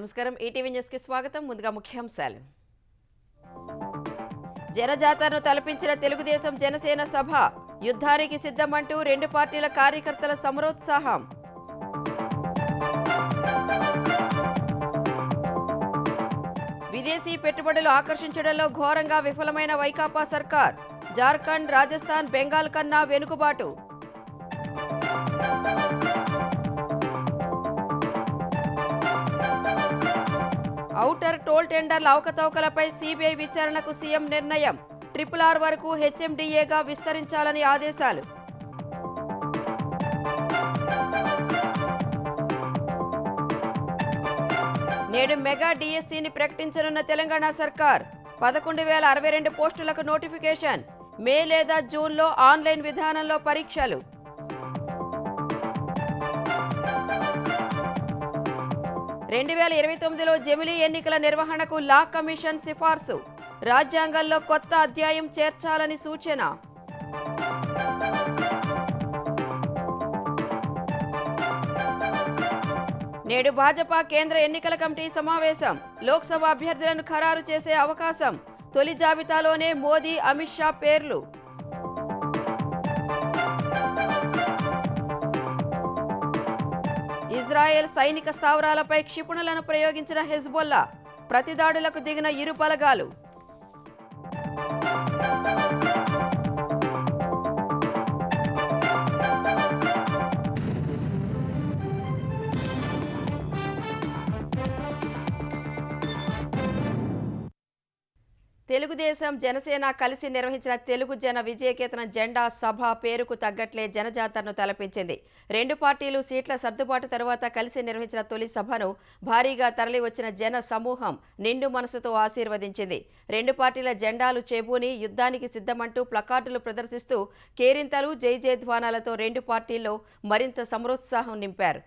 నమస్కారం ETV news కి స్వాగతం. ముందుగా ముఖ్యాంశాలు. జనజాతరను తలపించిన తెలుగుదేశం జనసేన సభ, యుద్ధానికి సిద్ధమంటూ రెండు పార్టీల కార్యకర్తల సమరోత్సాహం. విదేశీ పెట్టుబడులు ఆకర్షించడంలో ఘోరంగా విఫలమైన వైకాపా సర్కార్, జార్ఖండ్, రాజస్థాన్, బెంగాల్ కన్నా వెనుకబాటు. ఔటర్ టోల్ టెండర్ల అవకతవకలపై సిబిఐ విచారణకు సీఎం నిర్ణయం, RRR వరకు హెచ్ఎండిఏగా విస్తరించాలని ఆదేశాలు. నేడు మెగా డిఎస్సిని ప్రకటించనున్న తెలంగాణ సర్కార్, 11,062 పోస్టులకు నోటిఫికేషన్, మే లేదా జూన్లో ఆన్లైన్ విధానంలో పరీక్షలు. రెండు 2029లో జమిలీ ఎన్నికల నిర్వహణకు లా కమిషన్ సిఫార్సు, రాజ్యాంగంలో కొత్త అధ్యాయం చేర్చాలని సూచన. నేడు భాజపా కేంద్ర ఎన్నికల కమిటీ సమావేశం, లోక్సభ అభ్యర్థులను ఖరారు చేసే అవకాశం, తొలి జాబితాలోనే మోదీ, అమిత్ షా పేర్లు. ఇజ్రాయెల్ సైనిక స్థావరాలపై క్షిపణులను ప్రయోగించిన హెజ్బొల్లా, ప్రతిదాడులకు దిగిన ఇరు బలగాలు. తెలుగుదేశం జనసేన కలిసి నిర్వహించిన తెలుగు జన విజయకేతనం జెండా సభ పేరుకు తగ్గట్లే జనజాతరను తలపించింది. రెండు పార్టీలు సీట్ల సర్దుబాటు తరువాత కలిసి నిర్వహించిన తొలి సభను భారీగా తరలి వచ్చిన జన సమూహం నిండు మనసుతో ఆశీర్వదించింది. రెండు పార్టీల జెండాలు చేబూని యుద్ధానికి సిద్ధమంటూ ప్లకార్డులు ప్రదర్శిస్తూ కేరింతలు, జైజయధ్వానాలతో రెండు పార్టీల్లో మరింత సమరోత్సాహం నింపారు.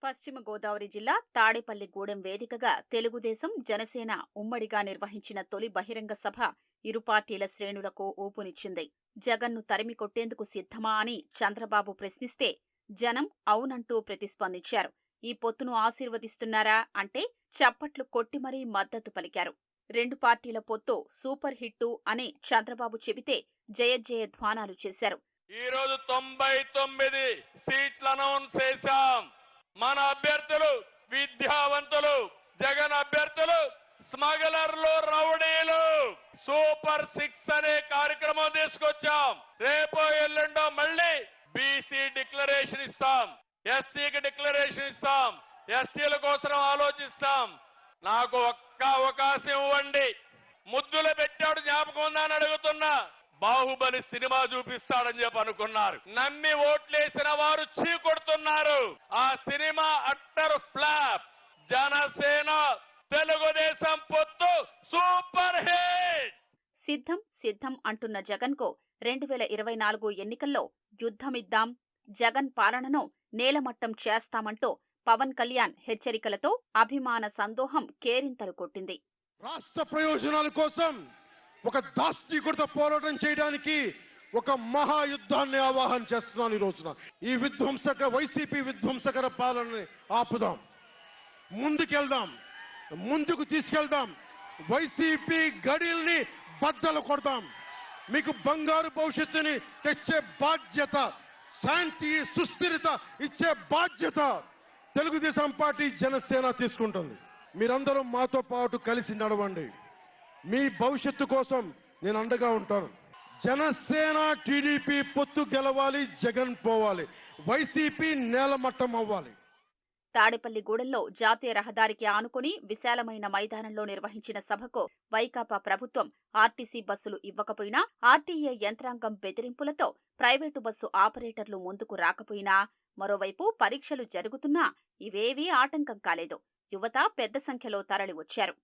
పశ్చిమ గోదావరి జిల్లా తాడేపల్లిగూడెం వేదికగా తెలుగుదేశం, జనసేన ఉమ్మడిగా నిర్వహించిన తొలి బహిరంగ సభ ఇరు పార్టీల శ్రేణులకు ఊపునిచ్చింది. జగన్ను తరిమి కొట్టేందుకు సిద్ధమా అని చంద్రబాబు ప్రశ్నిస్తే జనం అవునంటూ ప్రతిస్పందించారు. ఈ పొత్తును ఆశీర్వదిస్తున్నారా అంటే చప్పట్లు కొట్టి మరీ మద్దతు పలికారు. రెండు పార్టీల పొత్తు సూపర్ హిట్టు అని చంద్రబాబు చెబితే జయధ్వానాలు చేశారు. ఈరోజు 99 సీట్లు అనౌన్స్ చేశాం. మన అభ్యర్థులు విద్యావంతులు, జగన్ అభ్యర్థులు స్మగ్లర్లు, రౌడీలు. సూపర్ 6 అనే కార్యక్రమం తీసుకొచ్చాం. రేపో ఎల్లుండో మళ్ళీ బీసీ డిక్లరేషన్ ఇస్తాం, ఎస్సీకి డిక్లరేషన్ ఇస్తాం, ఎస్టీల కోసం ఆలోచిస్తాం. నాకు ఒక్క అవకాశం ఇవ్వండి. ముద్దులు పెట్టాడు జ్ఞాపకం ఉందా అని అడుగుతున్నా. బాహుబలి సినిమా చూపిస్తాడని చెప్పి అనుకున్నారు. నమ్మి ఓట్లేసిన వారు చీకొడుతున్నారు. ఆ cinema utter flop. Janasena Telugu Desam పొత్తు సూపర్ హిట్. సిద్ధం అంటున్న జగన్ కు 2024 ఎన్నికల్లో యుద్ధమిద్దాం, జగన్ పాలనను నేలమట్టం చేస్తామంటూ పవన్ కళ్యాణ్ హెచ్చరికలతో అభిమాన సందోహం కేరింతలు కొట్టింది. రాష్ట్ర ప్రయోజనాల కోసం ఒక దాష్టీకుడితో పోరాటం చేయడానికి ఒక మహాయుద్ధాన్ని ఆవాహన చేస్తున్నాను. ఈ రోజున ఈ వైసీపీ విధ్వంసకర పాలనని ఆపుదాం, ముందుకు తీసుకెళ్దాం. వైసీపీ గడిల్ని బద్దలు కొడదాం. మీకు బంగారు భవిష్యత్తుని తెచ్చే బాధ్యత, శాంతి, సుస్థిరత ఇచ్చే బాధ్యత తెలుగుదేశం పార్టీ, జనసేన తీసుకుంటుంది. మీరందరూ మాతో పాటు కలిసి నడవండి. మీ భవిష్యత్తు కోసం నేను అండగా ఉంటాను. జనసేన టీడీపీ పొత్తు గెలవాలి, జగన్ పోవాలి, వైసీపీ నేలమట్టం అవ్వాలి. తాడేపల్లిగూడెంలో జాతీయ రహదారికి ఆనుకుని విశాలమైన మైదానంలో నిర్వహించిన సభకు వైకాపా ప్రభుత్వం ఆర్టీసీ బస్సులు ఇవ్వకపోయినా, ఆర్టీఏ యంత్రాంగం బెదిరింపులతో ప్రైవేటు బస్సు ఆపరేటర్లు ముందుకు రాకపోయినా, మరోవైపు పరీక్షలు జరుగుతున్నా ఇవేవీ ఆటంకం కాలేదు. యువత పెద్ద సంఖ్యలో తరలివచ్చారు.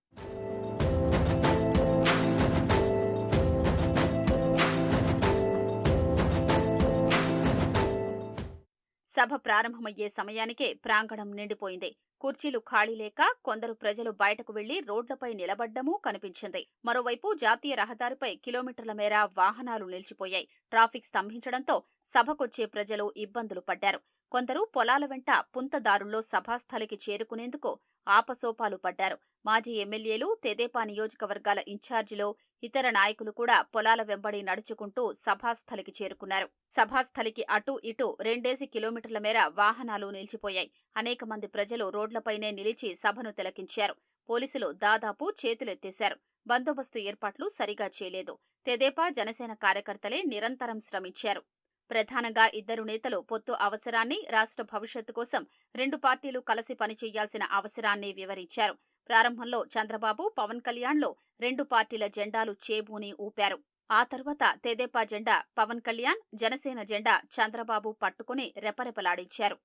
సభ ప్రారంభమయ్యే సమయానికే ప్రాంగణం నిండిపోయింది. కుర్చీలు ఖాళీ లేక కొందరు ప్రజలు బయటకు వెళ్లి రోడ్లపై నిలబడ్డమూ కనిపించింది. మరోవైపు జాతీయ రహదారిపై కిలోమీటర్ల మేర వాహనాలు నిలిచిపోయాయి. ట్రాఫిక్ స్తంభించడంతో సభకొచ్చే ప్రజలు ఇబ్బందులు పడ్డారు. కొందరు పొలాల వెంట పుంతదారుల్లో సభాస్థలికి చేరుకునేందుకు ఆపసోపాలు పడ్డారు. మాజీ ఎమ్మెల్యేలు, తెదేపా నియోజకవర్గాల ఇన్ఛార్జీలు, ఇతర నాయకులు కూడా పొలాల వెంబడి నడుచుకుంటూ సభాస్థలికి చేరుకున్నారు. సభాస్థలికి అటూ ఇటూ 2 కిలోమీటర్ల మేర వాహనాలు నిలిచిపోయాయి. అనేక మంది ప్రజలు రోడ్లపైనే నిలిచి సభను తిలకించారు. పోలీసులు దాదాపు చేతులెత్తేశారు. బందోబస్తు ఏర్పాట్లు సరిగా చేయలేదు. తెదేపా, జనసేన కార్యకర్తలే నిరంతరం శ్రమించారు. ప్రధానంగా ఇద్దరు నేతలు పొత్తు అవసరాన్ని, రాష్ట్ర భవిష్యత్తు కోసం 2 పార్టీలు కలిసి పనిచేయాల్సిన అవసరాన్ని వివరించారు. ప్రారంభంలో చంద్రబాబు, పవన్ కళ్యాణ్లు 2 పార్టీల జెండాలు చేబూని ఊపారు. ఆ తర్వాత తెదేపా జెండా పవన్ కళ్యాణ్, జనసేన జెండా చంద్రబాబు పట్టుకుని రెపరెపలాడించారు.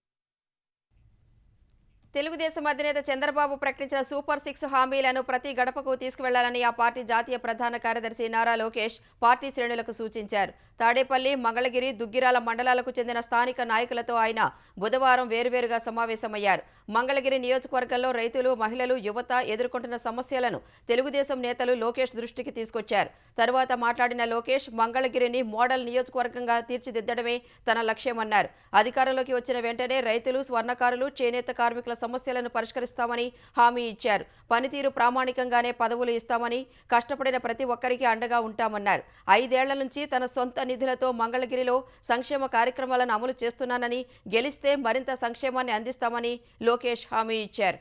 తెలుగుదేశం అధినేత చంద్రబాబు ప్రకటించిన సూపర్ 6 హామీలను ప్రతి గడపకు తీసుకువెళ్లాలని ఆ పార్టీ జాతీయ ప్రధాన కార్యదర్శి నారా లోకేష్ పార్టీ శ్రేణులకు సూచించారు. తాడేపల్లి, మంగళగిరి, దుగ్గిరాల మండలాలకు చెందిన స్థానిక నాయకులతో ఆయన బుధవారం వేరువేరుగా సమావేశమయ్యారు. మంగళగిరి నియోజకవర్గంలో రైతులు, మహిళలు, యువత ఎదుర్కొంటున్న సమస్యలను తెలుగుదేశం నేతలు లోకేష్ దృష్టికి తీసుకొచ్చారు. తరువాత మాట్లాడిన లోకేష్, మంగళగిరిని మోడల్ నియోజకవర్గంగా తీర్చిదిద్దడమే తన లక్ష్యమన్నారు. అధికారంలోకి వచ్చిన వెంటనే రైతులు, స్వర్ణకారులు, చేనేత కార్మికుల సమస్యలను పరిష్కరిస్తామని హామీ ఇచ్చారు. పనితీరు ప్రామాణికంగానే పదవులు ఇస్తామని, కష్టపడిన ప్రతి ఒక్కరికి అండగా ఉంటామన్నారు. 5 ఏళ్ల నుంచి తన సొంత నిధులతో మంగళగిరిలో సంక్షేమ కార్యక్రమాలను అమలు చేస్తున్నానని, గెలిస్తే మరింత సంక్షేమాన్ని అందిస్తామని లోకేష్ హామీ ఇచ్చారు.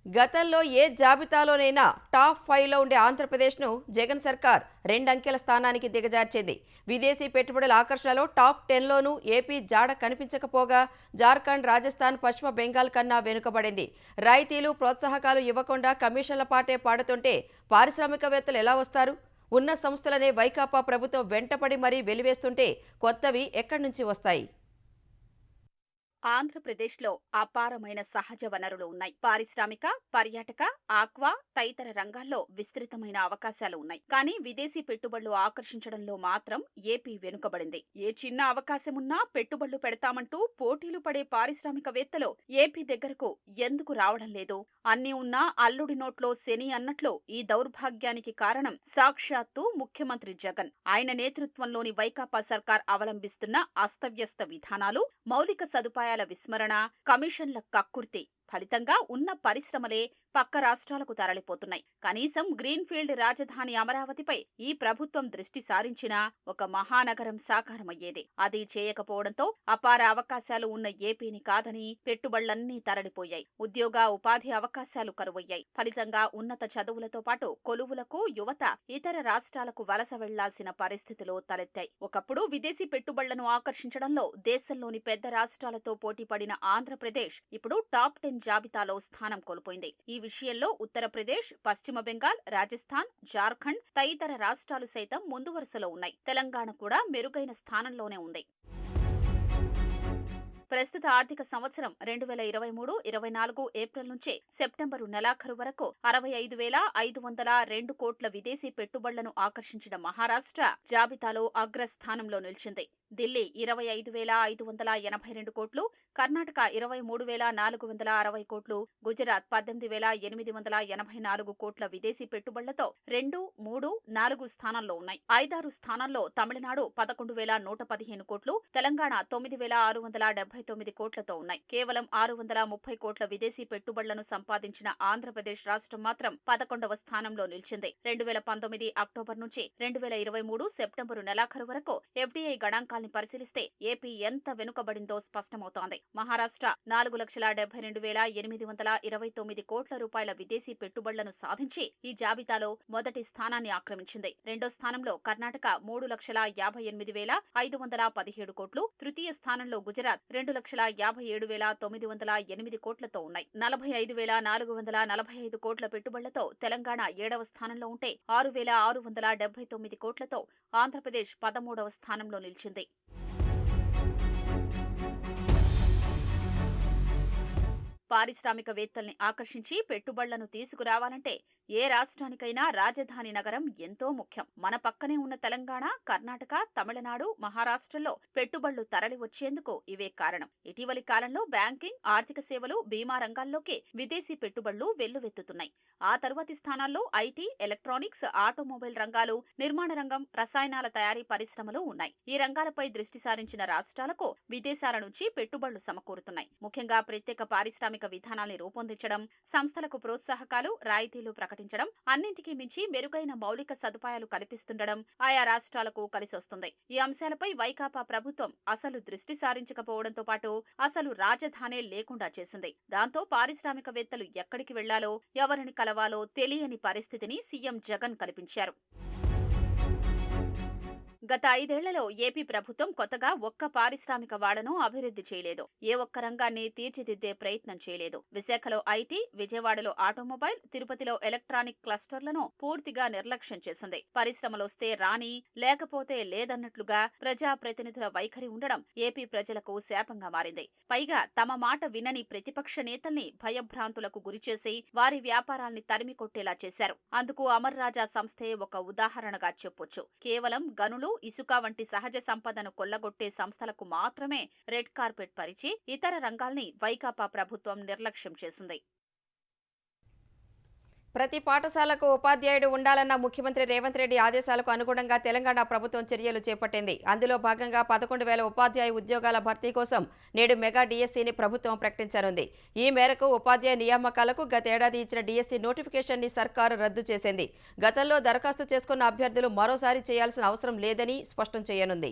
గతంలో ఏ జాబితాలోనైనా టాప్ 5లో ఉండే ఆంధ్రప్రదేశ్ను జగన్ సర్కార్ 2 అంకెల స్థానానికి దిగజార్చింది. విదేశీ పెట్టుబడుల ఆకర్షణలో టాప్ 10లోనూ ఏపీ జాడ కనిపించకపోగా జార్ఖండ్, రాజస్థాన్, పశ్చిమ బెంగాల్ కన్నా వెనుకబడింది. రాయితీలు, ప్రోత్సాహకాలు ఇవ్వకుండా కమిషన్ల పాటే పాడుతుంటే పారిశ్రామికవేత్తలు ఎలా వస్తారు? ఉన్న సంస్థలనే వైకాపా ప్రభుత్వం వెంటపడి మరీ వెలివేస్తుంటే కొత్తవి ఎక్కడి నుంచి వస్తాయి? ఆంధ్రప్రదేశ్లో అపారమైన సహజ వనరులు ఉన్నాయి. పారిశ్రామిక, పర్యాటక, ఆక్వా తదితర రంగాల్లో విస్తృతమైన అవకాశాలు ఉన్నాయి. కానీ విదేశీ పెట్టుబడులు ఆకర్షించడంలో మాత్రం ఏపీ వెనుకబడింది. ఏ చిన్న అవకాశమున్నా పెట్టుబడులు పెడతామంటూ పోటీలు పడే పారిశ్రామికవేత్తలు ఏపీ దగ్గరకు ఎందుకు రావడం లేదు? అన్నీ ఉన్నా అల్లుడి నోట్లో శని అన్నట్లు ఈ దౌర్భాగ్యానికి కారణం సాక్షాత్తు ముఖ్యమంత్రి జగన్. ఆయన నేతృత్వంలోని వైకాపా సర్కార్ అవలంబిస్తున్న అస్తవ్యస్త విధానాలు, మౌలిక సదుపాయాల విస్మరణ, కమిషన్ల కక్కుర్తి ఫలితంగా ఉన్న పరిశ్రమలే పక్క రాష్ట్రాలకు తరలిపోతున్నాయి. కనీసం గ్రీన్ఫీల్డ్ రాజధాని అమరావతిపై ఈ ప్రభుత్వం దృష్టి సారించినా ఒక మహానగరం సాకారమయ్యేది. అది చేయకపోవడంతో అపార అవకాశాలు ఉన్న ఏపీని కాదని పెట్టుబడులన్నీ తరలిపోయాయి. ఉద్యోగ, ఉపాధి అవకాశాలు కరువయ్యాయి. ఫలితంగా ఉన్నత చదువులతో పాటు కొలువులకు యువత ఇతర రాష్ట్రాలకు వలస వెళ్లాల్సిన పరిస్థితులు తలెత్తాయి. ఒకప్పుడు విదేశీ పెట్టుబడులను ఆకర్షించడంలో దేశంలోని పెద్ద రాష్ట్రాలతో పోటీపడిన ఆంధ్రప్రదేశ్ ఇప్పుడు టాప్ 10 జాబితాలో స్థానం కోల్పోయింది. ఈ విషయంలో ఉత్తరప్రదేశ్, పశ్చిమ బెంగాల్, రాజస్థాన్, జార్ఖండ్ తదితర రాష్ట్రాలు సైతం ముందు వరుసలో ఉన్నాయి. తెలంగాణ కూడా మెరుగైన స్థానంలోనే ఉంది. ప్రస్తుత ఆర్థిక సంవత్సరం 2023-24 ఏప్రిల్ నుంచి సెప్టెంబరు నెలాఖరు వరకు 65,502 కోట్ల విదేశీ పెట్టుబడులను ఆకర్షించిన మహారాష్ట్ర జాబితాలో అగ్రస్థానంలో నిలిచింది. ఢిల్లీ 25,582 కోట్లు, కర్ణాటక 23,460 కోట్లు, గుజరాత్ 18,884 కోట్ల విదేశీ పెట్టుబడులతో 2, 3, 4 స్థానాల్లో ఉన్నాయి. 5-6 స్థానాల్లో తమిళనాడు 11,115 కోట్లు, తెలంగాణ 9,679 కోట్లతో ఉన్నాయి. కేవలం 630 కోట్ల విదేశీ పెట్టుబడులను సంపాదించిన ఆంధ్రప్రదేశ్ రాష్ట్రం మాత్రం 11వ స్థానంలో నిలిచింది. 2019 అక్టోబర్ నుంచి 2023 సెప్టెంబరు నెలాఖరు వరకు ఎఫ్డీఐ గణాంకాల్ని పరిశీలిస్తే ఏపీ ఎంత వెనుకబడిందో స్పష్టమవుతోంది. మహారాష్ట్ర 4,72,829 కోట్ల రూపాయల విదేశీ పెట్టుబడులను సాధించి ఈ జాబితాలో మొదటి స్థానాన్ని ఆక్రమించింది. రెండో స్థానంలో కర్ణాటక 3,58,517 కోట్లు, తృతీయ స్థానంలో గుజరాత్ 2,57,908 కోట్లతో ఉన్నాయి. 45,445 కోట్ల పెట్టుబడులతో తెలంగాణ 7వ స్థానంలో ఉంటే 6,679 కోట్లతో ఆంధ్రప్రదేశ్ 13వ స్థానంలో నిలిచింది. పారిశ్రామికవేత్తల్ని ఆకర్షించి పెట్టుబడులను తీసుకురావాలంటే ఏ రాష్ట్రానికైనా రాజధాని నగరం ఎంతో ముఖ్యం. మన పక్కనే ఉన్న తెలంగాణ, కర్ణాటక, తమిళనాడు, మహారాష్ట్రలో పెట్టుబడులు తరలి వచ్చేందుకు ఇవే కారణం. ఇటీవలి కాలంలో బ్యాంకింగ్, ఆర్థిక సేవలు, బీమా రంగాల్లోకి విదేశీ పెట్టుబడులు వెల్లువెత్తుతున్నాయి. ఆ తరువాతి స్థానాల్లో ఐటీ, ఎలక్ట్రానిక్స్, ఆటోమొబైల్ రంగాలు, నిర్మాణ రంగం, రసాయనాల తయారీ పరిశ్రమలు ఉన్నాయి. ఈ రంగాలపై దృష్టి సారించిన రాష్ట్రాలకు విదేశాల నుంచి పెట్టుబడులు సమకూరుతున్నాయి. ముఖ్యంగా ప్రత్యేక పారిశ్రామిక విధానాల్ని రూపొందించడం, సంస్థలకు ప్రోత్సాహకాలు, రాయితీలు ప్రకటించడం, అన్నింటికీ మించి మెరుగైన మౌలిక సదుపాయాలు కల్పిస్తుండడం ఆయా రాష్ట్రాలకు కలిసొస్తుంది. ఈ అంశాలపై వైకాపా ప్రభుత్వం అసలు దృష్టి సారించకపోవడంతో పాటు అసలు రాజధానే లేకుండా చేసింది. దాంతో పారిశ్రామికవేత్తలు ఎక్కడికి వెళ్లాలో, ఎవరిని కలవాలో తెలియని పరిస్థితిని సీఎం జగన్ కల్పించారు. గత 5 ఏళ్లలో ఏపీ ప్రభుత్వం కొత్తగా ఒక్క పారిశ్రామిక వాడను అభివృద్ధి చేయలేదు. ఏ ఒక్క రంగాన్ని తీర్చిదిద్దే ప్రయత్నం చేయలేదు. విశాఖలో ఐటీ, విజయవాడలో ఆటోమొబైల్, తిరుపతిలో ఎలక్ట్రానిక్ క్లస్టర్లను పూర్తిగా నిర్లక్ష్యం చేసింది. పరిశ్రమలొస్తే రాని, లేకపోతే లేదన్నట్లుగా ప్రజాప్రతినిధుల వైఖరి ఉండడం ఏపీ ప్రజలకు శాపంగా మారింది. పైగా తమ మాట వినని ప్రతిపక్ష నేతల్ని భయభ్రాంతులకు గురిచేసి వారి వ్యాపారాల్ని తరిమి కొట్టేలా చేశారు. అందుకు అమర్ రాజా సంస్థే ఒక ఉదాహరణగా చెప్పొచ్చు. కేవలం గనులు, ఇసుక వంటి సహజ సంపదను కొల్లగొట్టే సంస్థలకు మాత్రమే రెడ్ కార్పెట్ పరిచి ఇతర రంగాల్ని వైకాపా ప్రభుత్వం నిర్లక్ష్యం చేసింది. ప్రతి పాఠశాలకు ఉపాధ్యాయుడు ఉండాలన్న ముఖ్యమంత్రి రేవంత్ రెడ్డి ఆదేశాలకు అనుగుణంగా తెలంగాణ ప్రభుత్వం చర్యలు చేపట్టింది. అందులో భాగంగా 11,000 ఉపాధ్యాయ ఉద్యోగాల భర్తీ కోసం నేడు మెగా డిఎస్సీని ప్రభుత్వం ప్రకటించనుంది. ఈ మేరకు ఉపాధ్యాయ నియామకాలకు గతేడాది ఇచ్చిన డిఎస్సీ నోటిఫికేషన్ని సర్కారు రద్దు చేసింది. గతంలో దరఖాస్తు చేసుకున్న అభ్యర్థులు మరోసారి చేయాల్సిన అవసరం లేదని స్పష్టం చేయనుంది.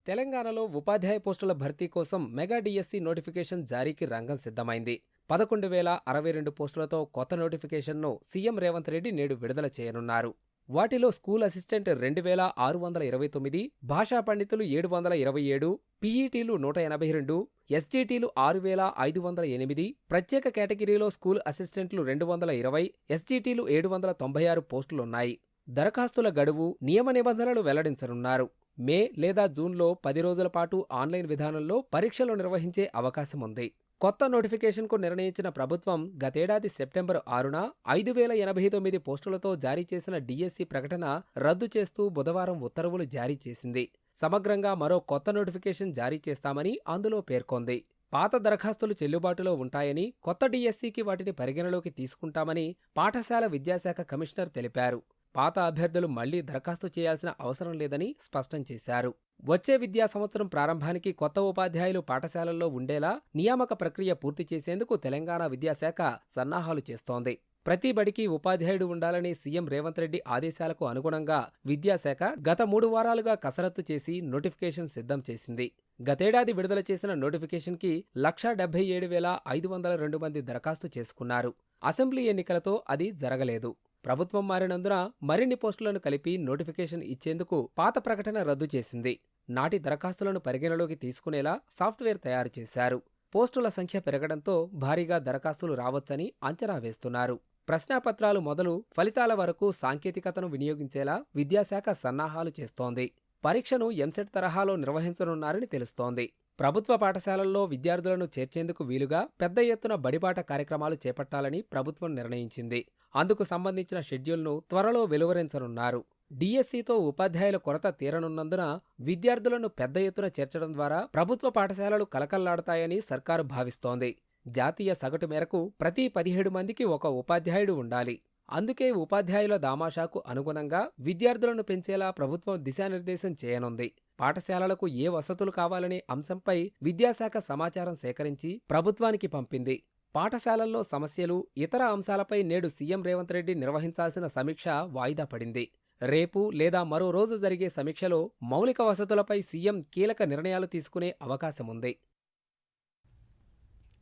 తెలంగాణలో ఉపాధ్యాయ పోస్టుల భర్తీ కోసం మెగా డిఎస్సీ నోటిఫికేషన్ జారీకి రంగం సిద్ధమైంది. 11,062 పోస్టులతో కొత్త నోటిఫికేషన్ను సీఎం రేవంత్ రెడ్డి నేడు విడుదల చేయనున్నారు. వాటిలో స్కూల్ అసిస్టెంట్ 2,629, భాషా పండితులు 727, పీఈటీలు 182, ఎస్జీటీలు 6,508, ప్రత్యేక కేటగిరీలో స్కూల్ అసిస్టెంట్లు 220, ఎస్జీటీలు 796 పోస్టులున్నాయి. దరఖాస్తుల గడువు, నియమ నిబంధనలు వెల్లడించనున్నారు. మే లేదా జూన్లో 10 రోజుల పాటు ఆన్లైన్ విధానంలో పరీక్షలు నిర్వహించే అవకాశముంది. కొత్త నోటిఫికేషన్కు నిర్ణయించిన ప్రభుత్వం గతేడాది సెప్టెంబర్ 6న 5,089 పోస్టులతో జారీ చేసిన డిఎస్సీ ప్రకటన రద్దు చేస్తూ బుధవారం ఉత్తర్వులు జారీ చేసింది. సమగ్రంగా మరో కొత్త నోటిఫికేషన్ జారీ చేస్తామని అందులో పేర్కొంది. పాత దరఖాస్తులు చెల్లుబాటులో ఉంటాయని, కొత్త డిఎస్సీకి వాటిని పరిగణలోకి తీసుకుంటామని పాఠశాల విద్యాశాఖ కమిషనర్ తెలిపారు. పాత అభ్యర్థులు మళ్లీ దరఖాస్తు చేయాల్సిన అవసరం లేదని స్పష్టం చేశారు. వచ్చే విద్యా సంవత్సరం ప్రారంభానికి కొత్త ఉపాధ్యాయులు పాఠశాలల్లో ఉండేలా నియామక ప్రక్రియ పూర్తి చేసేందుకు తెలంగాణ విద్యాశాఖ సన్నాహాలు చేస్తోంది. ప్రతి బడికి ఉపాధ్యాయుడు ఉండాలనే సీఎం రేవంత్ రెడ్డి ఆదేశాలకు అనుగుణంగా విద్యాశాఖ గత 3 వారాలుగా కసరత్తు చేసి నోటిఫికేషన్ సిద్ధం చేసింది. గతేడాది విడుదల చేసిన నోటిఫికేషన్కి 1,77,502 మంది దరఖాస్తు చేసుకున్నారు. అసెంబ్లీ ఎన్నికలతో అది జరగలేదు. ప్రభుత్వం మారినందున మరిన్ని పోస్టులను కలిపి నోటిఫికేషన్ ఇచ్చేందుకు పాత ప్రకటన రద్దు చేసింది. నాటి దరఖాస్తులను పరిగణలోకి తీసుకునేలా సాఫ్ట్వేర్ తయారు చేశారు. పోస్టుల సంఖ్య పెరగడంతో భారీగా దరఖాస్తులు రావచ్చని అంచనా వేస్తున్నారు. ప్రశ్నాపత్రాలు మొదలు ఫలితాల వరకు సాంకేతికతను వినియోగించేలా విద్యాశాఖ సన్నాహాలు చేస్తోంది. పరీక్షను ఎంసెట్ తరహాలో నిర్వహించనున్నారని తెలుస్తోంది. ప్రభుత్వ పాఠశాలల్లో విద్యార్థులను చేర్చేందుకు వీలుగా పెద్ద ఎత్తున బడిబాట కార్యక్రమాలు చేపట్టాలని ప్రభుత్వం నిర్ణయించింది. అందుకు సంబంధించిన షెడ్యూల్ను త్వరలో వెలువరించనున్నారు. డిఎస్సీతో ఉపాధ్యాయుల కొరత తీరనున్నందున విద్యార్థులను పెద్ద ఎత్తున చేర్చడం ద్వారా ప్రభుత్వ పాఠశాలలు కలకల్లాడతాయని సర్కారు భావిస్తోంది. జాతీయ సగటు మేరకు ప్రతి 17 మందికి ఒక ఉపాధ్యాయుడు ఉండాలి. అందుకే ఉపాధ్యాయుల దామాషాకు అనుగుణంగా విద్యార్థులను పెంచేలా ప్రభుత్వం దిశానిర్దేశం చేయనుంది. పాఠశాలలకు ఏ వసతులు కావాలనే అంశంపై విద్యాశాఖ సమాచారం సేకరించి ప్రభుత్వానికి పంపింది. పాఠశాలల్లో సమస్యలు, ఇతర అంశాలపై నేడు సీఎం రేవంత్ రెడ్డి నిర్వహించాల్సిన సమీక్ష వాయిదా పడింది. రేపు లేదా మరో రోజు జరిగే సమీక్షలో మౌలిక వసతులపై సీఎం కీలక నిర్ణయాలు తీసుకునే అవకాశముంది.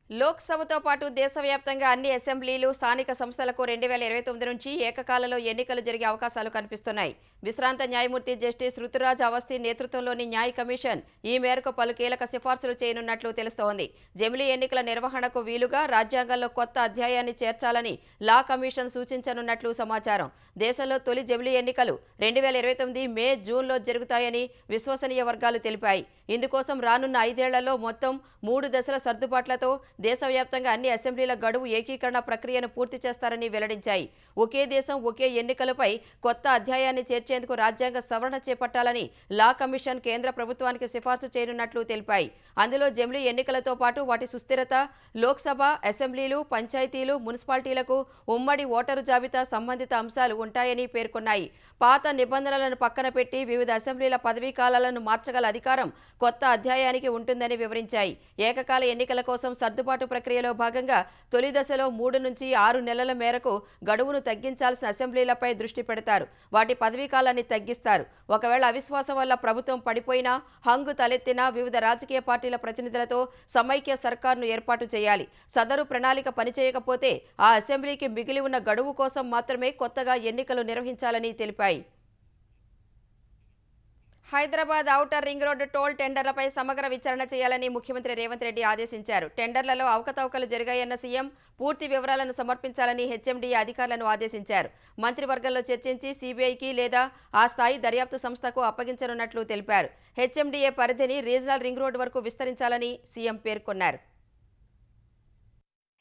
లోక్సభతో పాటు దేశవ్యాప్తంగా అన్ని అసెంబ్లీలు, స్థానిక సంస్థలకు 2029 నుంచి ఏకకాలంలో ఎన్నికలు జరిగే అవకాశాలు కనిపిస్తున్నాయి. విశ్రాంత న్యాయమూర్తి జస్టిస్ రుతురాజ్ అవస్థి నేతృత్వంలోని న్యాయ కమిషన్ ఈ మేరకు పలు కీలక సిఫార్సులు చేయనున్నట్లు తెలుస్తోంది. జమిలీ ఎన్నికల నిర్వహణకు వీలుగా రాజ్యాంగంలో కొత్త అధ్యాయాన్ని చేర్చాలని లా కమిషన్ సూచించనున్నట్లు సమాచారం. దేశంలో తొలి జమిలీ ఎన్నికలు 2029 మే, జూన్లో జరుగుతాయని విశ్వసనీయ వర్గాలు తెలిపాయి. ఇందుకోసం రానున్న 5 ఏళ్లలో మొత్తం 3 దశల సర్దుబాట్లతో దేశవ్యాప్తంగా అన్ని అసెంబ్లీల గడువు ఏకీకరణ ప్రక్రియను పూర్తి చేస్తారని వెల్లడించాయి. ఒకే దేశం ఒకే ఎన్నికలపై కొత్త అధ్యాయాన్ని చేర్చేందుకు రాజ్యాంగ సవరణ చేపట్టాలని లా కమిషన్ కేంద్ర ప్రభుత్వానికి సిఫార్సు చేయనున్నట్లు తెలిపాయి. అందులో జమిలీ ఎన్నికలతో పాటు వాటి సుస్థిరత, లోక్సభ, అసెంబ్లీలు, పంచాయతీలు, మున్సిపాలిటీలకు ఉమ్మడి ఓటరు జాబితా సంబంధిత అంశాలు ఉంటాయని పేర్కొన్నాయి. పాత నిబంధనలను పక్కన పెట్టి వివిధ అసెంబ్లీల పదవీ కాలాలను మార్చగల అధికారం కొత్త అధ్యాయానికి ఉంటుందని వివరించాయి. ఏకకాల ఎన్నికల కోసం సర్దుబాటు ప్రక్రియలో భాగంగా తొలి దశలో 3 నుంచి 6 నెలల మేరకు గడువును తగ్గించాల్సిన అసెంబ్లీలపై దృష్టి పెడతారు. వాటి పదవీ కాలాన్ని తగ్గిస్తారు. ఒకవేళ అవిశ్వాసం వల్ల ప్రభుత్వం పడిపోయినా, హంగు తలెత్తినా వివిధ రాజకీయ పార్టీల ప్రతినిధులతో సమైక్య సర్కారును ఏర్పాటు చేయాలి. సదరు ప్రణాళిక పనిచేయకపోతే ఆ అసెంబ్లీకి మిగిలి ఉన్న గడువు కోసం మాత్రమే కొత్తగా ఎన్నికలు నిర్వహించాలని తెలిపాయి. Hyderabad outer ring road toll టెండర్లపై సమగ్ర విచారణ చేయాలని ముఖ్యమంత్రి రేవంత్ రెడ్డి ఆదేశించారు. టెండర్లలో అవకతవకలు జరిగాయన్న సీఎం పూర్తి వివరాలను సమర్పించాలని హెచ్ఎండీఏ అధికారులను ఆదేశించారు. మంత్రివర్గంలో చర్చించి సీబీఐకి లేదా ఆ స్థాయి దర్యాప్తు సంస్థకు అప్పగించనున్నట్లు తెలిపారు. హెచ్ఎండీఏ పరిధిని రీజనల్ రింగ్ రోడ్డు వరకు విస్తరించాలని సీఎం పేర్కొన్నారు.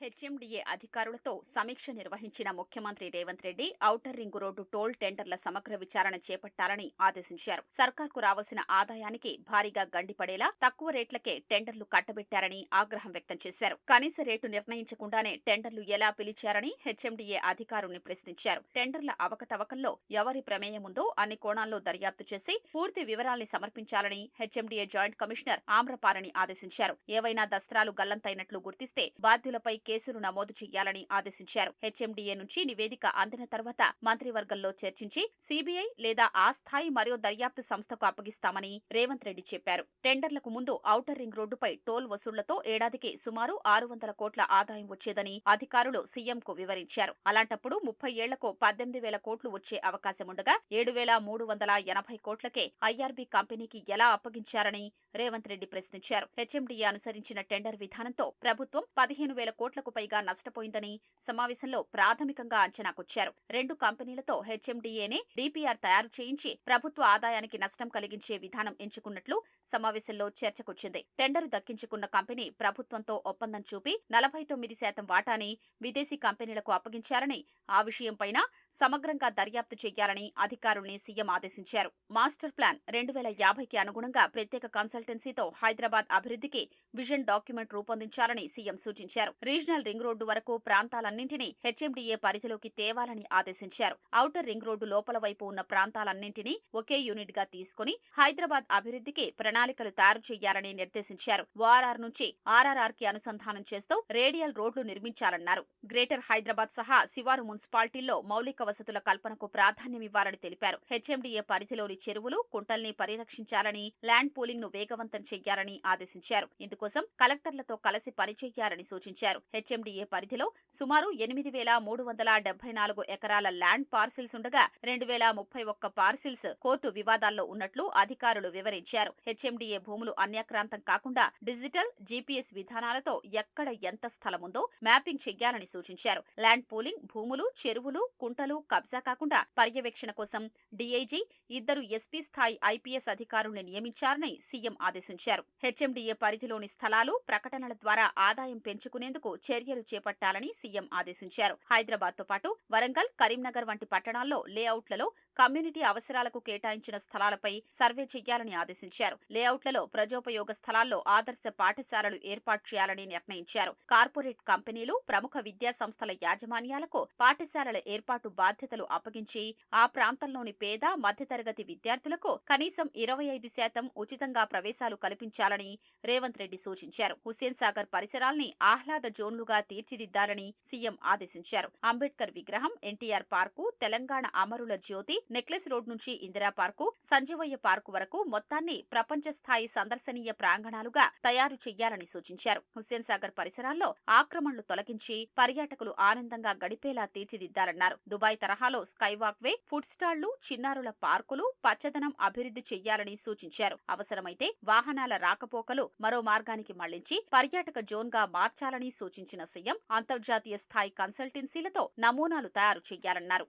హెచ్ఎండీఏ అధికారులతో సమీక్ష నిర్వహించిన ముఖ్యమంత్రి Revanth Reddy outer ring road toll టెండర్ల సమగ్ర విచారణ చేపట్టాలని ఆదేశించారు. సర్కార్కు రావాల్సిన ఆదాయానికి భారీగా గండిపడేలా తక్కువ రేట్లకే టెండర్లు కట్టబెట్టారని ఆగ్రహం వ్యక్తం చేశారు. కనీస రేటు నిర్ణయించకుండానే టెండర్లు ఎలా పిలిచారని హెచ్ఎండీఏ అధికారుల్ని ప్రశ్నించారు. టెండర్ల అవకతవకల్లో ఎవరి ప్రమేయం ఉందో అన్ని కోణాల్లో దర్యాప్తు చేసి పూర్తి వివరాల్ని సమర్పించాలని హెచ్ఎండీఏ జాయింట్ కమిషనర్ ఆమ్రపాలని ఆదేశించారు. ఏవైనా దస్త్రాలు గల్లంతైనట్లు గుర్తిస్తే బాధ్యులపై కేసులు నమోదు చేయాలని ఆదేశించారు. హెచ్ఎండీఏ నుంచి నివేదిక అందిన తర్వాత మంత్రివర్గంలో చర్చించి సీబీఐ లేదా ఆ స్థాయి మరో దర్యాప్తు సంస్థకు అప్పగిస్తామని రేవంత్ రెడ్డి చెప్పారు. టెండర్లకు ముందు ఔటర్ రింగ్ రోడ్డుపై టోల్ వసూళ్లతో ఏడాదికి సుమారు 600 కోట్ల ఆదాయం వచ్చేదని అధికారులు సీఎంకు వివరించారు. అలాంటప్పుడు 30 ఏళ్లకు 18,000 కోట్లు వచ్చే అవకాశముండగా 7,380 కోట్లకే ఐఆర్బీ కంపెనీకి ఎలా అప్పగించారని రేవంత్ రెడ్డి ప్రశ్నించారు. హెచ్ఎండీఏ అనుసరించిన టెండర్ విధానంతో ప్రభుత్వం 15,000 కోట్లకు పైగా నష్టపోయిందని సమావేశంలో ప్రాథమికంగా అంచనాకొచ్చారు. 2 కంపెనీలతో హెచ్ఎండీఏనే డీపీఆర్ తయారు చేయించి ప్రభుత్వ ఆదాయానికి నష్టం కలిగించే విధానం ఎంచుకున్నట్లు సమావేశంలో చర్చకొచ్చింది. టెండరు దక్కించుకున్న కంపెనీ ప్రభుత్వంతో ఒప్పందం చూపి 49% వాటాని విదేశీ కంపెనీలకు అప్పగించారని, ఆ విషయంపైన సమగ్రంగా దర్యాప్తు చేయాలని అధికారుల్ని సీఎం ఆదేశించారు. మాస్టర్ ప్లాన్ 2050కి అనుగుణంగా ప్రత్యేక కన్సల్టెన్సీతో హైదరాబాద్ అభివృద్ధికి విజన్ డాక్యుమెంట్ రూపొందించాలని సీఎం సూచించారు. రీజనల్ రింగ్ రోడ్డు వరకు ప్రాంతాలన్నింటినీ హెచ్ఎండీఏ పరిధిలోకి తేవాలని ఆదేశించారు. ఔటర్ రింగ్ రోడ్డు లోపల వైపు ఉన్న ప్రాంతాలన్నింటినీ ఒకే యూనిట్ గా తీసుకుని హైదరాబాద్ అభివృద్ధికి ప్రణాళికలు తయారు చేయాలని నిర్దేశించారు. ఓఆర్ఆర్ నుంచి ఆర్ఆర్ఆర్ కి అనుసంధానం చేస్తూ రేడియల్ రోడ్లు నిర్మించాలన్నారు. గ్రేటర్ హైదరాబాద్ సహా శివారు మున్సిపాలిటీల్లో మౌలిక వసతుల కల్పనకు ప్రాధాన్యమివ్వాలని తెలిపారు. హెచ్ఎండీఏ పరిధిలోని చెరువులు, కుంటల్ని పరిరక్షించాలని, ల్యాండ్ పూలింగ్ ను వేగవంతం చేయాలని ఆదేశించారు. ఇందుకోసం కలెక్టర్లతో కలిసి పనిచేయాలని సూచించారు. హెచ్ఎండీఏ పరిధిలో సుమారు 8,374 ఎకరాల ల్యాండ్ పార్సిల్స్ ఉండగా 2,031 పార్సిల్స్ కోర్టు వివాదాల్లో ఉన్నట్లు అధికారులు వివరించారు. హెచ్ఎండీఏ భూములు అన్యాక్రాంతం కాకుండా డిజిటల్ జీపీఎస్ విధానాలతో ఎక్కడ ఎంత స్థలముందో మ్యాపింగ్ చెయ్యాలని సూచించారు. ల్యాండ్ పూలింగ్, భూములు, చెరువులు, కుంటలు కబ్జా కాకుండా పర్యవేక్షణ కోసం డీఐజీ, 2 ఎస్పీ స్థాయి ఐపీఎస్ అధికారుల్ని నియమించారని సీఎం ఆదేశించారు. హెచ్ఎండీఏ పరిధిలోని స్థలాలు, ప్రకటనల ద్వారా ఆదాయం పెంచుకునేందుకు చర్యలు చేపట్టాలని సీఎం ఆదేశించారు. హైదరాబాద్తో పాటు వరంగల్, కరీంనగర్ వంటి పట్టణాల్లో లేఅవుట్లలో కమ్యూనిటీ అవసరాలకు కేటాయించిన స్థలాలపై సర్వే చేయాలని ఆదేశించారు. లేఅవుట్లలో ప్రజోపయోగ స్థలాల్లో ఆదర్శ పాఠశాలలు ఏర్పాటు చేయాలని నిర్ణయించారు. కార్పొరేట్ కంపెనీలు, ప్రముఖ విద్యా సంస్థల యాజమాన్యాలకు పాఠశాలల ఏర్పాటు బాధ్యతలు అప్పగించి ఆ ప్రాంతంలోని పేద, మధ్యతరగతి విద్యార్థులకు కనీసం 25% ఉచితంగా ప్రవేశాలు కల్పించాలని రేవంత్ రెడ్డి సూచించారు. హుస్సేన్ సాగర్ పరిసరాల్ని ఆహ్లాద జోన్లుగా తీర్చిదిద్దాలని సీఎం ఆదేశించారు. అంబేద్కర్ విగ్రహం, ఎన్టీఆర్ పార్కు, తెలంగాణ అమరుల జ్యోతి, నెక్లెస్ రోడ్ నుంచి ఇందిరా పార్కు, సంజీవయ్య పార్కు వరకు మొత్తాన్ని ప్రపంచ స్థాయి సందర్శనీయ ప్రాంగణాలుగా తయారు చేయాలని సూచించారు. హుస్సేన్ సాగర్ పరిసరాల్లో ఆక్రమణలు తొలగించి పర్యాటకులు ఆనందంగా గడిపేలా తీర్చిదిద్దాలన్నారు. దుబాయ్ తరహాలో స్కై వాక్వే, ఫుడ్ స్టాళ్లు, చిన్నారుల పార్కులు, పచ్చదనం అభివృద్ధి చెయ్యాలని సూచించారు. అవసరమైతే వాహనాల రాకపోకలు మరో మార్గానికి మళ్లించి పర్యాటక జోన్ గా మార్చాలని సూచించిన సీఎం అంతర్జాతీయ స్థాయి కన్సల్టెన్సీలతో నమూనాలు తయారు చేయాలన్నారు.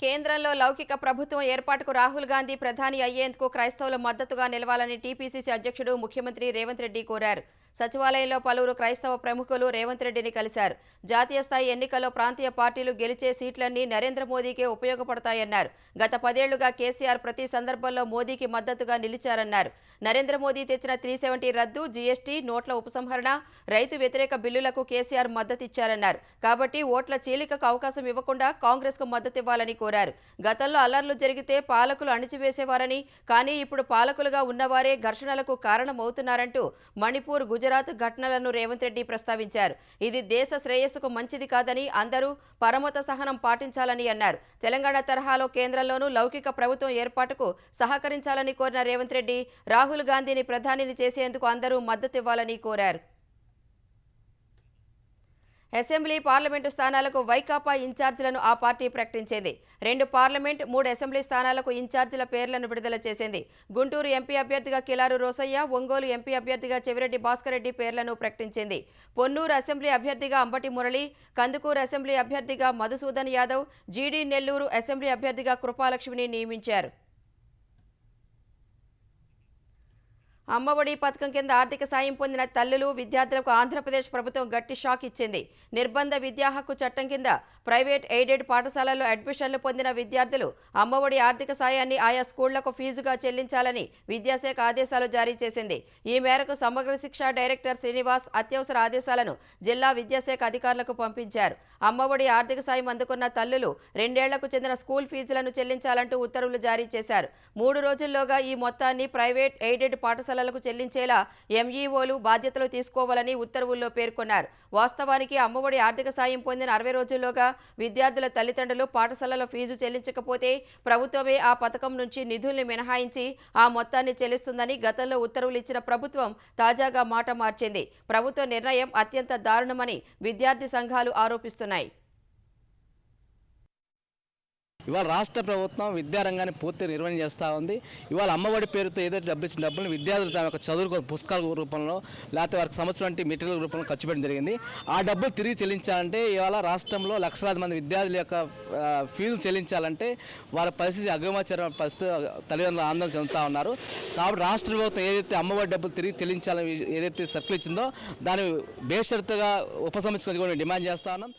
కేంద్రంలో లౌకిక ప్రభుత్వం ఏర్పాటుకు రాహుల్ గాంధీ ప్రధాని అయ్యేందుకు క్రైస్తవుల మద్దతుగా నిలవాలని టీపీసీసీ అధ్యక్షుడు ముఖ్యమంత్రి రేవంత్ రెడ్డి కోరారు. సచివాలయంలో పలువురు క్రైస్తవ ప్రముఖులు రేవంత్ రెడ్డిని కలిశారు. జాతీయ స్థాయి ఎన్నికల్లో ప్రాంతీయ పార్టీలు గెలిచే సీట్లన్నీ నరేంద్ర మోదీకే ఉపయోగపడతాయన్నారు. గత 10 ఏళ్లుగా కేసీఆర్ ప్రతి సందర్భంలో మోదీకి మద్దతుగా నిలిచారన్నారు. నరేంద్ర మోదీ తెచ్చిన 370 రద్దు, జీఎస్టీ, నోట్ల ఉపసంహరణ, రైతు వ్యతిరేక బిల్లులకు కేసీఆర్ మద్దతిచ్చారన్నారు. కాబట్టి ఓట్ల చీలికకు అవకాశం ఇవ్వకుండా కాంగ్రెస్కు మద్దతివ్వాలని కోరారు. గతంలో అల్లర్లు జరిగితే పాలకులు అణిచివేసేవారని, కానీ ఇప్పుడు పాలకులుగా ఉన్నవారే ఘర్షణలకు కారణమవుతున్నారంటూ మణిపూర్, గుజరాత్ ఘటనలను రేవంత్ రెడ్డి ప్రస్తావించారు. ఇది దేశ శ్రేయస్సుకు మంచిది కాదని అందరూ పరమత సహనం పాటించాలని అన్నారు. తెలంగాణ తరహాలో కేంద్రంలోనూ లౌకిక ప్రభుత్వం ఏర్పాటుకు సహకరించాలని కోరిన రేవంత్ రెడ్డి రాహుల్ గాంధీని ప్రధానిని చేసేందుకు అందరూ మద్దతివ్వాలని కోరారు. అసెంబ్లీ, పార్లమెంటు స్థానాలకు వైకాపా ఇన్ఛార్జీలను ఆ పార్టీ ప్రకటించింది. 2 పార్లమెంట్, 3 అసెంబ్లీ స్థానాలకు ఇన్ఛార్జీల పేర్లను విడుదల చేసింది. గుంటూరు ఎంపీ అభ్యర్థిగా కిలారు రోసయ్య, ఒంగోలు ఎంపీ అభ్యర్థిగా చెవిరెడ్డి భాస్కర్ రెడ్డి పేర్లను ప్రకటించింది. పొన్నూరు అసెంబ్లీ అభ్యర్థిగా అంబటి మురళి, కందుకూరు అసెంబ్లీ అభ్యర్థిగా మధుసూదన్ యాదవ్, జీడీ నెల్లూరు అసెంబ్లీ అభ్యర్థిగా కృపాలక్ష్మిని నియమించారు. అమ్మఒడి పథకం కింద ఆర్థిక సాయం పొందిన తల్లులు, విద్యార్థులకు ఆంధ్రప్రదేశ్ ప్రభుత్వం గట్టి షాక్ ఇచ్చింది. నిర్బంధ విద్యా హక్కు చట్టం కింద ప్రైవేట్ ఎయిడెడ్ పాఠశాలల్లో అడ్మిషన్లు పొందిన విద్యార్థులు అమ్మఒడి ఆర్థిక సాయాన్ని ఆయా స్కూళ్లకు ఫీజుగా చెల్లించాలని విద్యాశాఖ ఆదేశాలు జారీ చేసింది. ఈ మేరకు సమగ్ర శిక్ష డైరెక్టర్ శ్రీనివాస్ అత్యవసర ఆదేశాలను జిల్లా విద్యాశాఖ అధికారులకు పంపించారు. అమ్మఒడి ఆర్థిక సాయం అందుకున్న తల్లులు 2 ఏళ్లకు చెందిన స్కూల్ ఫీజులను చెల్లించాలంటూ ఉత్తర్వులు జారీ చేశారు. 3 రోజుల్లోగా ఈ మొత్తాన్ని ప్రైవేట్ ఎయిడెడ్ పాఠశాలలకు చెల్లించేలా ఎంఈఓలు బాధ్యతలు తీసుకోవాలని ఉత్తర్వుల్లో పేర్కొన్నారు. వాస్తవానికి అమ్మఒడి ఆర్థిక సాయం పొందిన 60 రోజుల్లోగా విద్యార్థుల తల్లిదండ్రులు పాఠశాలల ఫీజు చెల్లించకపోతే ప్రభుత్వమే ఆ పథకం నుంచి నిధుల్ని మినహాయించి ఆ మొత్తాన్ని చెల్లిస్తుందని గతంలో ఉత్తర్వులు ఇచ్చిన ప్రభుత్వం తాజాగా మాట మార్చింది. ప్రభుత్వ నిర్ణయం అత్యంత దారుణమని విద్యార్థి సంఘాలు ఆరోపిస్తున్నాయి. ఇవాళ రాష్ట్ర ప్రభుత్వం విద్యారంగాన్ని పూర్తిగా నిర్వహణ చేస్తూ ఉంది. ఇవాళ అమ్మఒడి పేరుతో ఏదైతే డబ్బులు ఇచ్చిన డబ్బులు విద్యార్థులు తమ యొక్క చదువుకు పుస్తకాల రూపంలో లేకపోతే వారికి సంవత్సరం వంటి మెటీరియల్ రూపంలో ఖర్చు పెట్టడం జరిగింది. ఆ డబ్బులు తిరిగి చెల్లించాలంటే ఇవాళ రాష్ట్రంలో లక్షలాది మంది విద్యార్థుల యొక్క ఫీజులు చెల్లించాలంటే వాళ్ళ పరిస్థితి అగమాచార పరిస్థితి తల్లిదండ్రులు ఆందోళన చెందుతూ ఉన్నారు. కాబట్టి రాష్ట్ర ప్రభుత్వం ఏదైతే అమ్మఒడి డబ్బులు తిరిగి చెల్లించాలని ఏదైతే సర్కుల్ ఇచ్చిందో దాన్ని బేషరతుగా ఉపసంహరించుకొని డిమాండ్ చేస్తూ ఉన్నాం.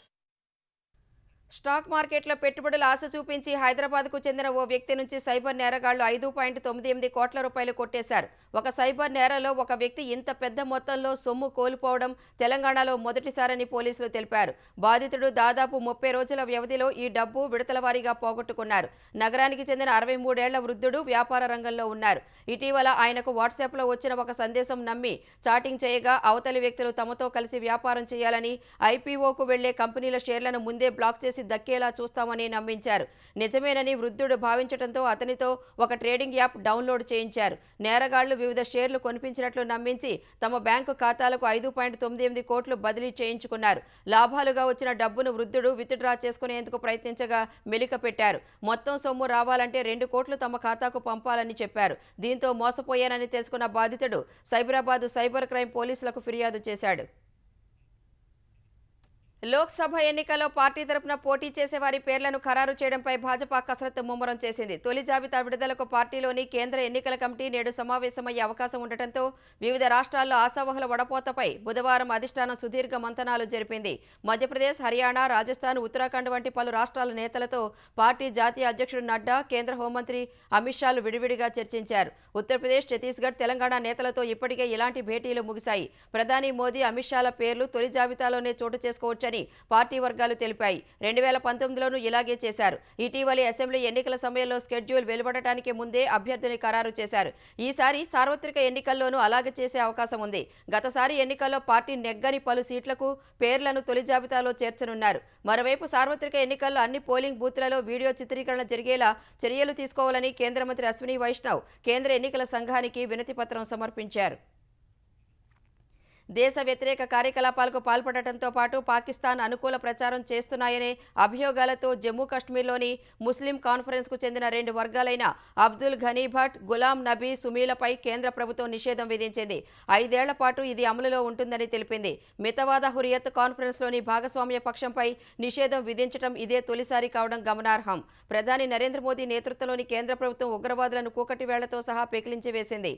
స్టాక్ మార్కెట్లో పెట్టుబడులు ఆశ చూపించి హైదరాబాద్కు చెందిన ఓ వ్యక్తి నుంచి సైబర్ నేరగాళ్లు 5.98 కోట్ల రూపాయలు కొట్టేశారు. ఒక సైబర్ నేరలో ఒక వ్యక్తి ఇంత పెద్ద మొత్తంలో సొమ్ము కోల్పోవడం తెలంగాణలో మొదటిసారని పోలీసులు తెలిపారు. బాధితుడు దాదాపు 30 రోజుల వ్యవధిలో ఈ డబ్బు విడతల వారీగా పోగొట్టుకున్నారు. నగరానికి చెందిన 63 ఏళ్ల వృద్ధుడు వ్యాపార రంగంలో ఉన్నారు. ఇటీవల ఆయనకు వాట్సాప్లో వచ్చిన ఒక సందేశం నమ్మి చాటింగ్ చేయగా అవతలి వ్యక్తులు తమతో కలిసి వ్యాపారం చేయాలని, ఐపీఓకు వెళ్లే కంపెనీల షేర్లను ముందే బ్లాక్ చేసి దక్కేలా చూస్తామని నమ్మించారు. నిజమేనని వృద్ధుడు భావించడంతో అతనితో ఒక ట్రేడింగ్ యాప్ డౌన్లోడ్ చేయించారు. నేరగాళ్లు వివిధ షేర్లు కొనిపించినట్లు నమ్మించి తమ బ్యాంకు ఖాతాలకు 5.98 కోట్లు బదిలీ చేయించుకున్నారు. లాభాలుగా వచ్చిన డబ్బును వృద్ధుడు విత్డ్రా చేసుకునేందుకు ప్రయత్నించగా మెలిక పెట్టారు. మొత్తం సొమ్ము రావాలంటే 2 కోట్లు తమ ఖాతాకు పంపాలని చెప్పారు. దీంతో మోసపోయానని తెలుసుకున్న బాధితుడు సైబరాబాద్ సైబర్ క్రైమ్ పోలీసులకు ఫిర్యాదు చేశాడు. లోక్సభ ఎన్నికల్లో పార్టీ తరపున పోటీ చేసే వారి పేర్లను ఖరారు చేయడంపై భాజపా కసరత్తు ముమ్మరం చేసింది. తొలి జాబితా విడుదలకు పార్టీలోని కేంద్ర ఎన్నికల కమిటీ నేడు సమావేశమయ్యే అవకాశం ఉండటంతో వివిధ రాష్ట్రాల్లో ఆశావహుల వడపోతపై బుధవారం అధిష్టానం సుదీర్ఘ మంతనాలు జరిపింది. మధ్యప్రదేశ్, హర్యానా, రాజస్థాన్, ఉత్తరాఖండ్ వంటి పలు రాష్ట్రాల నేతలతో పార్టీ జాతీయ అధ్యక్షుడు నడ్డా, కేంద్ర హోంమంత్రి అమిత్ షాలు విడివిడిగా చర్చించారు. ఉత్తరప్రదేశ్, ఛత్తీస్గఢ్, తెలంగాణ నేతలతో ఇప్పటికే ఇలాంటి భేటీలు ముగిశాయి. ప్రధాని మోదీ, అమిత్ షాల పేర్లు తొలి జాబితాలోనే చోటు చేసుకోవచ్చని పార్టీ వర్గాలు తెలిపాయి. 2019లోనూ ఇలాగే చేశారు. ఇటీవలి అసెంబ్లీ ఎన్నికల సమయంలో స్కెడ్యూల్ వెలువడటానికి ముందే అభ్యర్థిని ఖరారు చేశారు. ఈసారి సార్వత్రిక ఎన్నికల్లోనూ అలాగే చేసే అవకాశం ఉంది. గతసారి ఎన్నికల్లో పార్టీ నెగ్గని పలు సీట్లకు పేర్లను తొలి జాబితాలో చేర్చనున్నారు. మరోవైపు సార్వత్రిక ఎన్నికల్లో అన్ని పోలింగ్ బూత్లలో వీడియో చిత్రీకరణ జరిగేలా చర్యలు తీసుకోవాలని కేంద్ర మంత్రి అశ్విని వైష్ణవ్ కేంద్ర ఎన్నికల సంఘానికి వినతి పత్రం సమర్పించారు. దేశ వ్యతిరేక కార్యకలాపాలకు పాల్పడటంతో పాటు పాకిస్తాన్ అనుకూల ప్రచారం చేస్తున్నాయనే అభియోగాలతో జమ్మూ కాశ్మీర్లోని ముస్లిం కాన్ఫరెన్స్కు చెందిన 2 వర్గాలైన అబ్దుల్ ఘనీ భట్, గులాం నబీ సుమీలపై కేంద్ర ప్రభుత్వం నిషేధం విధించింది. 5 ఏళ్ల పాటు ఇది అమలులో ఉంటుందని తెలిపింది. మితవాద హురియత్ కాన్ఫరెన్స్లోని భాగస్వామ్య పక్షంపై నిషేధం విధించడం ఇదే తొలిసారి కావడం గమనార్హం. ప్రధాని నరేంద్ర మోదీ నేతృత్వంలోని కేంద్ర ప్రభుత్వం ఉగ్రవాదులను కూకటి వేళ్లతో సహా పెకిలించి వేసింది.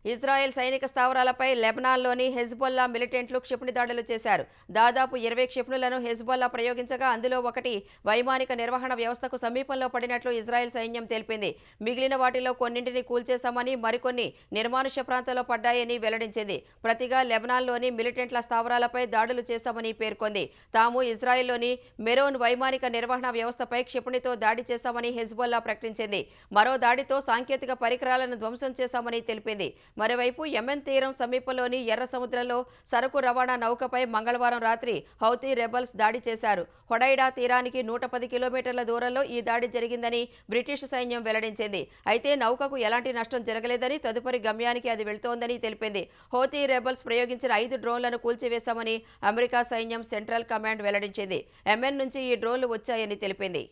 ఇజ్రాయెల్ సైనిక స్థావరాలపై లెబనాన్లోని హెజ్బొల్లా మిలిటెంట్లు క్షిపణి దాడులు చేశారు. దాదాపు 20 క్షిపణులను హెజ్బొల్లా ప్రయోగించగా అందులో ఒకటి వైమానిక నిర్వహణ వ్యవస్థకు సమీపంలో పడినట్లు ఇజ్రాయెల్ సైన్యం తెలిపింది. మిగిలిన వాటిలో కొన్నింటిని కూల్చేశామని, మరికొన్ని నిర్మానుష్య ప్రాంతాల్లో పడ్డాయని వెల్లడించింది. ప్రతిగా లెబనాన్లోని మిలిటెంట్ల స్థావరాలపై దాడులు చేశామని పేర్కొంది. తాము ఇజ్రాయెల్లోని మెరోన్ వైమానిక నిర్వహణ వ్యవస్థపై క్షిపణితో దాడి చేశామని హెజ్బొల్లా ప్రకటించింది. మరో దాడితో సాంకేతిక పరికరాలను ధ్వంసం చేశామని తెలిపింది. మరోవైపు యెమెన్ తీరం సమీపంలోని ఎర్ర సముద్రంలో సరుకు రవాణా నౌకపై మంగళవారం రాత్రి హౌతీ రెబల్స్ దాడి చేశారు. హొడైడా తీరానికి 110 కిలోమీటర్ల దూరంలో ఈ దాడి జరిగిందని బ్రిటిష్ సైన్యం వెల్లడించింది. అయితే నౌకకు ఎలాంటి నష్టం జరగలేదని, తదుపరి గమ్యానికి అది వెళ్తోందని తెలిపింది. హౌతీ రెబల్స్ ప్రయోగించిన 5 డ్రోన్లను కూల్చివేశామని అమెరికా సైన్యం సెంట్రల్ కమాండ్ వెల్లడించింది. యెమెన్ నుంచి ఈ డ్రోన్లు వచ్చాయని తెలిపింది.